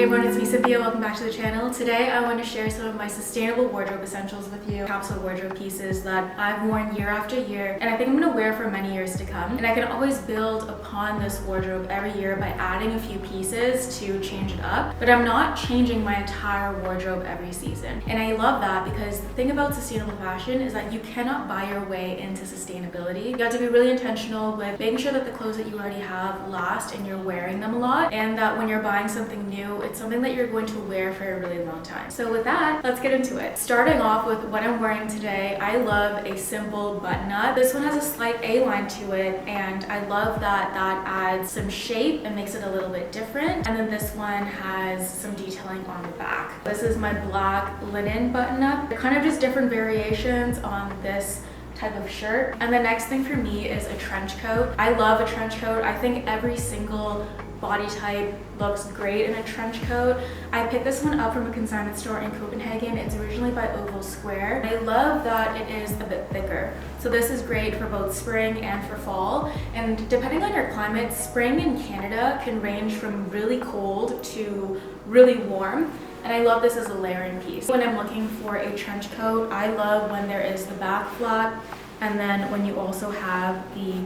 Hey everyone, it's me Cynthia. Welcome back to the channel. Today I want to share some of my sustainable wardrobe essentials with you. Capsule wardrobe pieces that I've worn year after year and I think I'm going to wear for many years to come. And I can always build upon this wardrobe every year by adding a few pieces to change it up. But I'm not changing my entire wardrobe every season. And I love that because the thing about sustainable fashion is that you cannot buy your way into sustainability. You have to be really intentional with making sure that the clothes that you already have last and you're wearing them a lot, and that when you're buying something new, it's something that you're going to wear for a really long time. So with that, let's get into it. Starting off with what I'm wearing today, I love a simple button-up. This one has a slight A-line to it, and I love that that adds some shape and makes it a little bit different. And then this one has some detailing on the back. This is my black linen button-up. They're kind of just different variations on this type of shirt. And the next thing for me is a trench coat. I love a trench coat. I think every single body type looks great in a trench coat. I picked this one up from a consignment store in Copenhagen. It's originally by Oval Square. I love that it is a bit thicker. So this is great for both spring and for fall. And depending on your climate, spring in Canada can range from really cold to really warm. And I love this as a layering piece. When I'm looking for a trench coat, I love when there is the back flap, and then when you also have the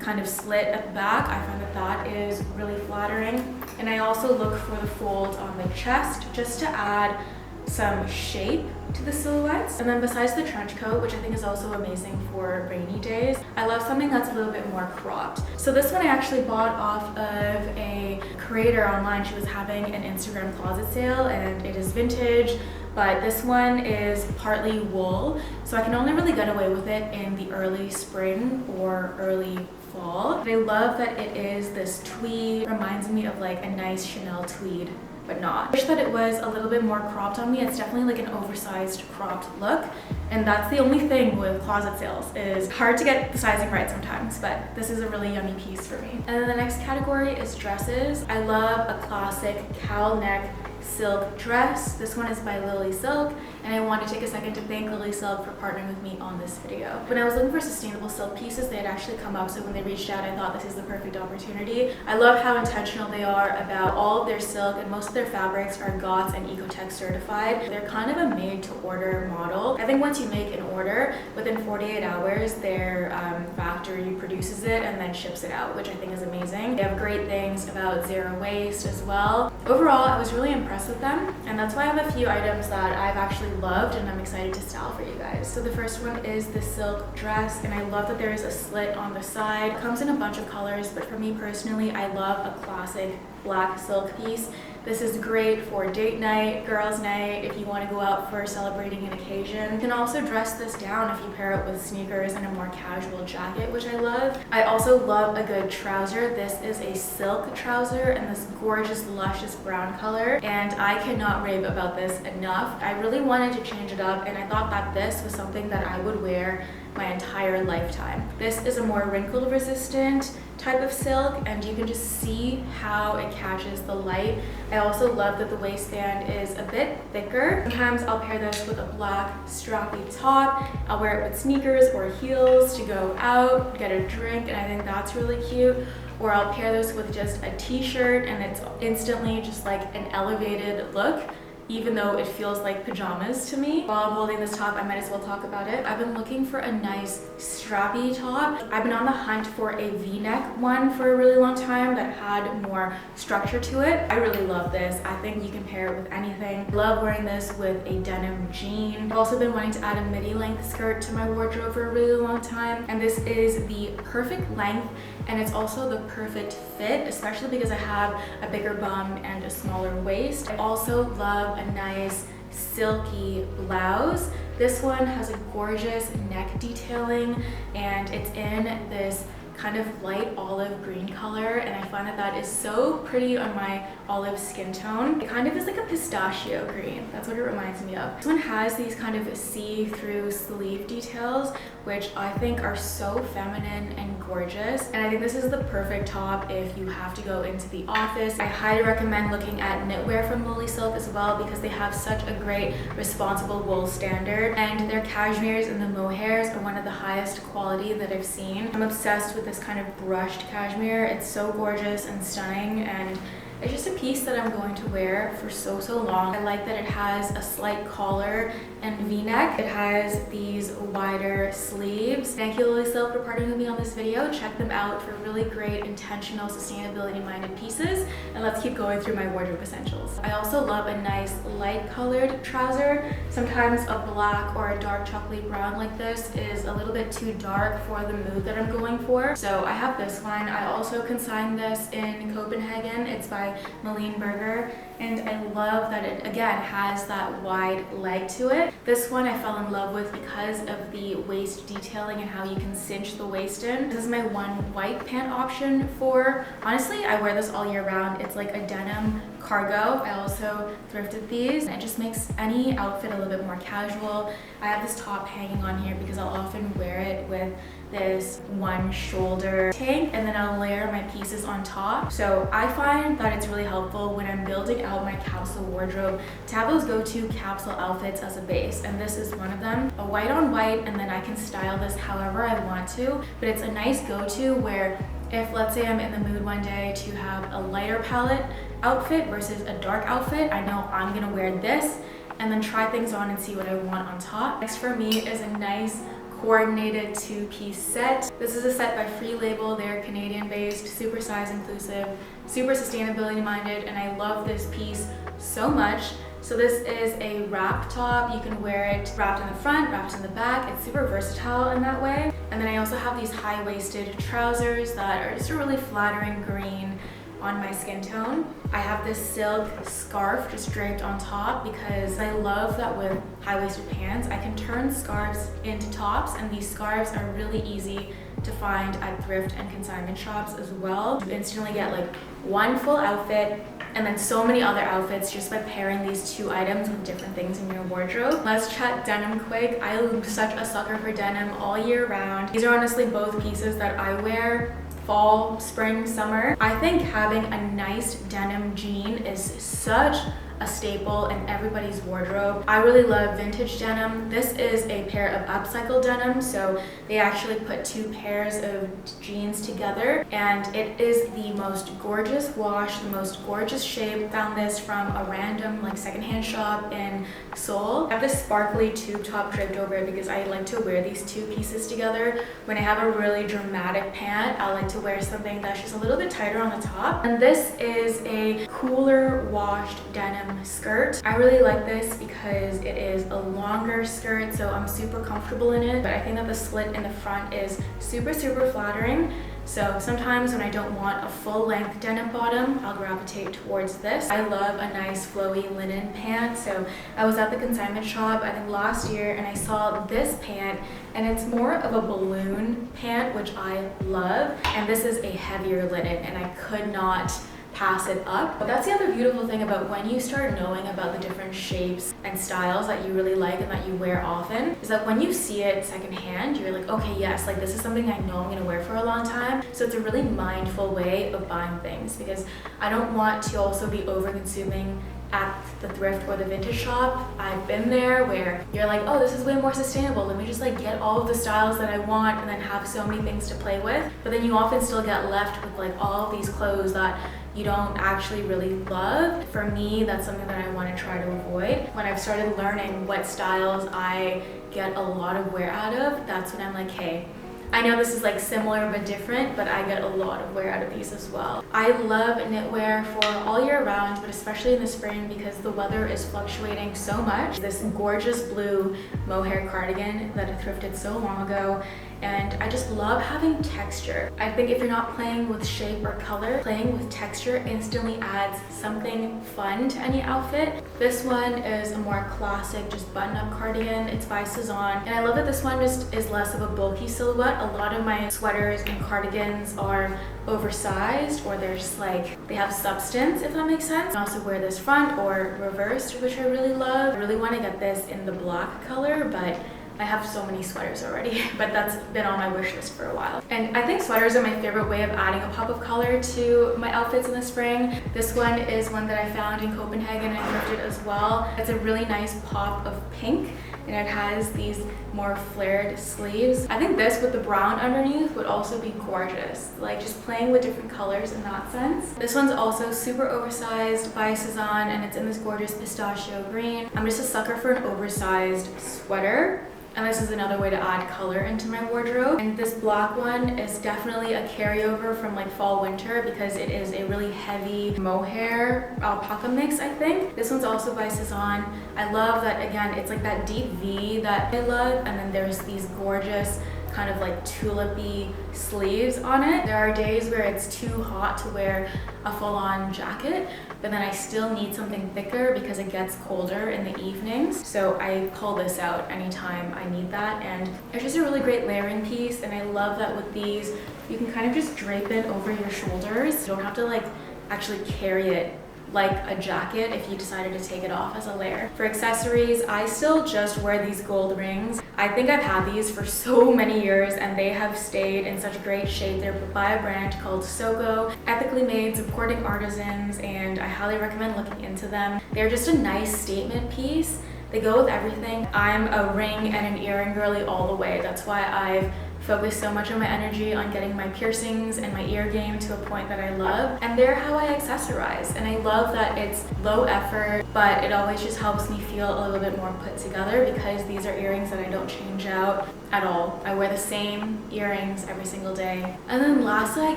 kind of slit at the back. I find that that is really flattering. And I also look for the folds on the chest just to add some shape to the silhouettes. And then besides the trench coat, which I think is also amazing for rainy days, I love something that's a little bit more cropped. So this one I actually bought off of a creator online. She was having an Instagram closet sale, and it is vintage, but this one is partly wool, so I can only really get away with it in the early spring or early fall. But I love that it is this tweed. Reminds me of like a nice Chanel tweed, but not. I wish that it was a little bit more cropped on me. It's definitely like an oversized cropped look, and that's the only thing with closet sales, is hard to get the sizing right sometimes, but this is a really yummy piece for me. And then the next category is dresses. I love a classic cowl neck silk dress. This one is by Lilysilk, and I want to take a second to thank Lilysilk for partnering with me on this video. When I was looking for sustainable silk pieces, they had actually come up, so when they reached out, I thought this is the perfect opportunity. I love how intentional they are about all of their silk, and most of their fabrics are GOTS and Ecotech certified. They're kind of a made-to-order model. I think once you make an order, within 48 hours, their factory produces it and then ships it out, which I think is amazing. They have great things about zero waste as well. Overall, I was really impressed with them, and that's why I have a few items that I've actually loved and I'm excited to style for you guys. So the first one is the silk dress, and I love that there is a slit on the side. It comes in a bunch of colors, but for me personally, I love a classic black silk piece. This is great for date night, girls' night, if you want to go out for celebrating an occasion. You can also dress this down if you pair it with sneakers and a more casual jacket, which I love. I also love a good trouser. This is a silk trouser in this gorgeous, luscious brown color, and I cannot rave about this enough. I really wanted to change it up, and I thought that this was something that I would wear my entire lifetime. This is a more wrinkle resistant type of silk, and you can just see how it catches the light. I also love that the waistband is a bit thicker. Sometimes I'll pair this with a black strappy top. I'll wear it with sneakers or heels to go out, get a drink, and I think that's really cute. Or I'll pair this with just a t-shirt, and it's instantly just like an elevated look, even though it feels like pajamas to me. While I'm holding this top, I might as well talk about it. I've been looking for a nice strappy top. I've been on the hunt for a v-neck one for a really long time that had more structure to it. I really love this. I think you can pair it with anything. I love wearing this with a denim jean. I've also been wanting to add a midi length skirt to my wardrobe for a really long time, and this is the perfect length, and it's also the perfect fit, especially because I have a bigger bum and a smaller waist. I also love a nice silky blouse. This one has a gorgeous neck detailing, and it's in this kind of light olive green color, and I find that that is so pretty on my olive skin tone. It kind of is like a pistachio green. That's what it reminds me of. This one has these kind of see-through sleeve details, which I think are so feminine and gorgeous. And I think this is the perfect top if you have to go into the office. I highly recommend looking at knitwear from Lilysilk as well, because they have such a great responsible wool standard, and their cashmeres and the mohairs are one of the highest quality that I've seen. I'm obsessed with this kind of brushed cashmere. It's so gorgeous and stunning, and It's just a piece that I'm going to wear for so long. I like that it has a slight collar and v-neck. It has these wider sleeves. Thank you, Lilysilk, for partnering with me on this video. Check them out for really great, intentional, sustainability-minded pieces. And let's keep going through my wardrobe essentials. I also love a nice light colored trouser. Sometimes a black or a dark chocolate brown like this is a little bit too dark for the mood that I'm going for. So I have this one. I also consigned this in Copenhagen. It's by Malene Berger. And I love that it, again, has that wide leg to it. This one I fell in love with because of the waist detailing and how you can cinch the waist in. This is my one white pant option for, honestly, I wear this all year round. It's like a denim cargo. I also thrifted these. It just makes any outfit a little bit more casual. I have this top hanging on here because I'll often wear it with this one shoulder tank, and then I'll layer my pieces on top. So I find that it's really helpful when I'm building out my capsule wardrobe to have those go-to capsule outfits as a base, and this is one of them. A white on white, and then I can style this however I want to, but it's a nice go-to where if, let's say, I'm in the mood one day to have a lighter palette outfit versus a dark outfit, I know I'm gonna wear this and then try things on and see what I want on top. Next for me is a nice coordinated two-piece set. This is a set by Free Label. They're Canadian-based, super size inclusive, super sustainability minded, and I love this piece so much. So this is a wrap top. You can wear it wrapped in the front, wrapped in the back. It's super versatile in that way. And then I also have these high-waisted trousers that are just a really flattering green on my skin tone. I have this silk scarf just draped on top because I love that with high-waisted pants, I can turn scarves into tops, and these scarves are really easy to find at thrift and consignment shops as well. You instantly get like one full outfit and then so many other outfits just by pairing these two items with different things in your wardrobe. Let's chat denim quick. I'm such a sucker for denim all year round. These are honestly both pieces that I wear fall, spring, summer. I think having a nice denim jean is such a staple in everybody's wardrobe. I really love vintage denim. This is a pair of upcycle denim, so they actually put two pairs of jeans together, and it is the most gorgeous wash, the most gorgeous shape. Found this from a random like secondhand shop in Seoul. I have this sparkly tube top draped over it because I like to wear these two pieces together. When I have a really dramatic pant, I like to wear something that's just a little bit tighter on the top. And this is a cooler washed denim skirt. I really like this because it is a longer skirt, so I'm super comfortable in it, but I think that the slit in the front is super flattering. So sometimes when I don't want a full length denim bottom, I'll gravitate towards this. I love a nice flowy linen pant. So I was at the consignment shop, I think last year, and I saw this pant, and it's more of a balloon pant, which I love. And this is a heavier linen, and I could not pass it up. But that's the other beautiful thing about when you start knowing about the different shapes and styles that you really like and that you wear often, is that when you see it secondhand, you're like, okay, yes, like this is something I know I'm gonna wear for a long time. So it's a really mindful way of buying things, because I don't want to also be over consuming at the thrift or the vintage shop. I've been there where you're like, oh, this is way more sustainable. Let me just like get all of the styles that I want and then have so many things to play with. But then you often still get left with like all of these clothes that you don't actually really love. For me, that's something that I want to try to avoid. When I've started learning what styles I get a lot of wear out of, that's when I'm like, hey, I know this is like similar but different, but I get a lot of wear out of these as well. I love knitwear for all year round, but especially in the spring because the weather is fluctuating so much. This gorgeous blue mohair cardigan that I thrifted so long ago, and I just love having texture. I think if you're not playing with shape or color, playing with texture instantly adds something fun to any outfit. This one is a more classic, just button-up cardigan. It's by Cezanne, and I love that this one just is less of a bulky silhouette. A lot of my sweaters and cardigans are oversized, or they're just like, they have substance, if that makes sense. I also wear this front or reversed, which I really love. I really want to get this in the black color, but I have so many sweaters already, but that's been on my wish list for a while. And I think sweaters are my favorite way of adding a pop of color to my outfits in the spring. This one is one that I found in Copenhagen and thrifted as well. It's a really nice pop of pink. and it has these more flared sleeves. I think this with the brown underneath would also be gorgeous, like just playing with different colors in that sense. This one's also super oversized by Cezanne, and it's in this gorgeous pistachio green. I'm just a sucker for an oversized sweater, and this is another way to add color into my wardrobe. And this black one is definitely a carryover from like fall winter because it is a really heavy mohair alpaca mix, I think. This one's also by Cezanne. I love that, again, it's like that deep V that I love, and then there's these gorgeous kind of like tulipy sleeves on it. There are days where it's too hot to wear a full-on jacket, but then I still need something thicker because it gets colder in the evenings. So I pull this out anytime I need that, and it's just a really great layering piece. And I love that with these, you can kind of just drape it over your shoulders. You don't have to like actually carry it like a jacket if you decided to take it off as a layer. For accessories, I still just wear these gold rings. I think I've had these for so many years and they have stayed in such great shape. They're by a brand called Soko, ethically made, supporting artisans, and I highly recommend looking into them. They're just a nice statement piece. They go with everything. I'm a ring and an earring girly all the way. That's why I've focus so much of my energy on getting my piercings and my ear game to a point that I love, and they're how I accessorize. And I love that it's low effort, but it always just helps me feel a little bit more put together because these are earrings that I don't change out at all. I wear the same earrings every single day. And then lastly, I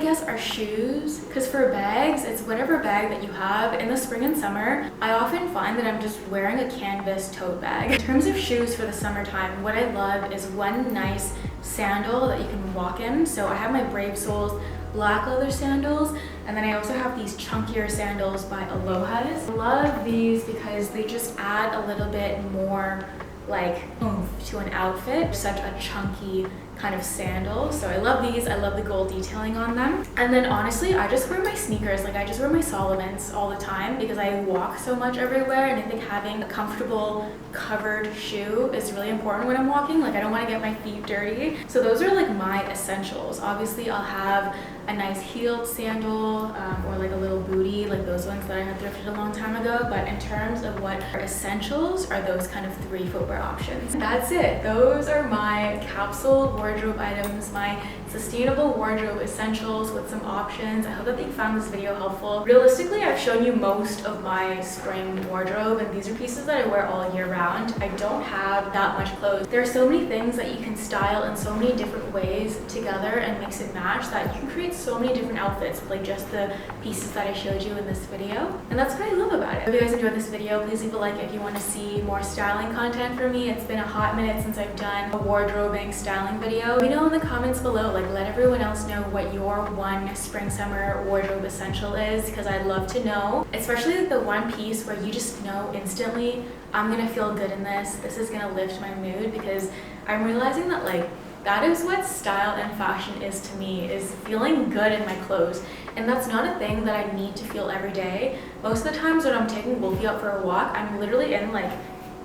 guess, are shoes, because for bags, it's whatever bag that you have. In the spring and summer, I often find that I'm just wearing a canvas tote bag. In terms of shoes for the summertime, what I love is one nice sandal that you can walk in. So I have my Brave Soles black leather sandals, and then I also have these chunkier sandals by Aloha's. I love these because they just add a little bit more like oomph to an outfit. Such a chunky kind of sandal. So I love these. I love the gold detailing on them. And then honestly, I just wear my sneakers. Like I just wear my Solomons all the time because I walk so much everywhere, and I think having a comfortable covered shoe is really important when I'm walking. Like I don't want to get my feet dirty. So those are like my essentials. Obviously I'll have a nice heeled sandal or like a little booty, like those ones that I had thrifted a long time ago. But in terms of what are essentials, are those kind of 3 footwear options. That's it. Those are my capsule wardrobe items, my sustainable wardrobe essentials with some options. I hope that you found this video helpful. Realistically, I've shown you most of my spring wardrobe, and these are pieces that I wear all year round. I don't have that much clothes. There are so many things that you can style in so many different ways together and mix and match that you can create so many different outfits with like just the pieces that I showed you in this video. And that's what I love about it. If you guys enjoyed this video, please leave a like if you want to see more styling content from me. It's been a hot minute since I've done a wardrobing styling video. Let me know in the comments below, like let everyone else know what your one spring summer wardrobe essential is, because I'd love to know, especially the one piece where you just know instantly, I'm gonna feel good in this is gonna lift my mood, because I'm realizing that like that is what style and fashion is to me, is feeling good in my clothes. And that's not a thing that I need to feel every day. Most of the times when I'm taking Wolfie out for a walk, I'm literally in like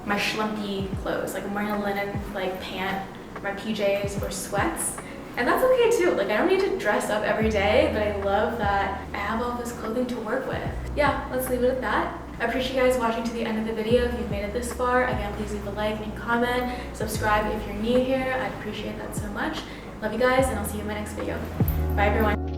my schlumpy clothes, like I'm wearing a linen like pant, my PJs or sweats, and that's okay too. Like I don't need to dress up every day, but I love that I have all this clothing to work with. Yeah, let's leave it at that. I appreciate you guys watching to the end of the video. If you've made it this far, again, please leave a like and comment, subscribe if you're new here. I'd appreciate that so much. Love you guys, and I'll see you in my next video. Bye everyone.